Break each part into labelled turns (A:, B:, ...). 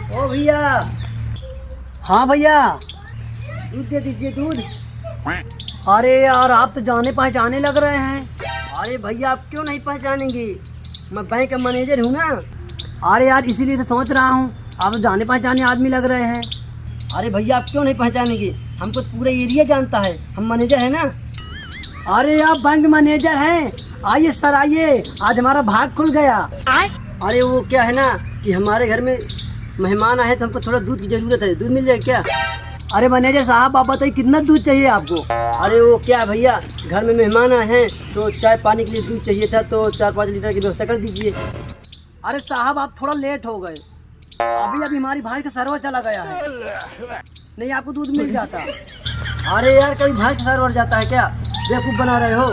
A: ओ भैया। हाँ भैया, दूध दे दीजिए दूध। अरे यार आप तो जाने पहचाने लग रहे हैं। अरे भैया आप क्यों नहीं पहचानेंगे, मैं बैंक का मैनेजर हूँ ना। अरे यार इसीलिए तो सोच रहा हूँ, आप तो जाने पहचाने आदमी लग रहे हैं। अरे भैया आप क्यों नहीं पहचानेंगे, हमको तो पूरा एरिया जानता है, हम मैनेजर है ना। अरे आप बैंक मैनेजर हैं, आइए सर आइए, आज हमारा भाग खुल गया। अरे वो क्या है ना कि हमारे घर में मेहमान आए तो हमको थोड़ा दूध की ज़रूरत है, दूध मिल जाए क्या? अरे मैनेजर साहब आप बताइए कितना दूध चाहिए आपको? अरे वो क्या है भैया, घर में मेहमान आए हैं तो चाय पानी के लिए दूध चाहिए था, तो 4-5 लीटर की व्यवस्था कर दीजिए। अरे साहब आप थोड़ा लेट हो गए, अभी हमारी भाई का सर्वर चला गया है, नहीं आपको दूध मिल जाता। अरे यार कभी भाई का सर्वर जाता है क्या, बेवकूफ़ बना रहे हो,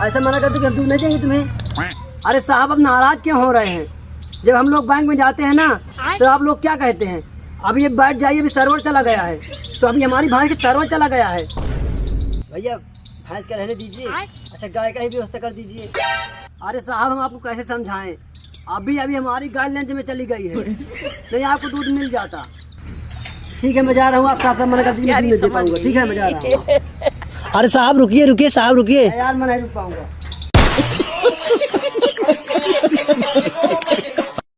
A: ऐसा मना करते कि हम दूध नहीं देंगे तुम्हें। अरे साहब अब नाराज़ क्यों हो रहे हैं, जब हम लोग बैंक में जाते हैं ना तो आप लोग क्या कहते हैं, अभी ये बैठ जाइए अभी सर्वर चला गया है, तो अभी हमारी भैंस का सर्वर चला गया है। भैया भैंस का रहने दीजिए, अच्छा गाय का ही व्यवस्था कर दीजिए। अरे साहब हम आपको कैसे समझाएं, अभी हमारी गाय लंच में चली गई है, नहीं आपको दूध मिल जाता। ठीक है मैं जा रहा हूँ, आप साथ मना कर दीजिए, नहीं दे पाऊंगा। ठीक है मैं जा रहा हूँ। अरे साहब रुकिए साहब रुकिए, यार मैं नहीं रुक पाऊंगा।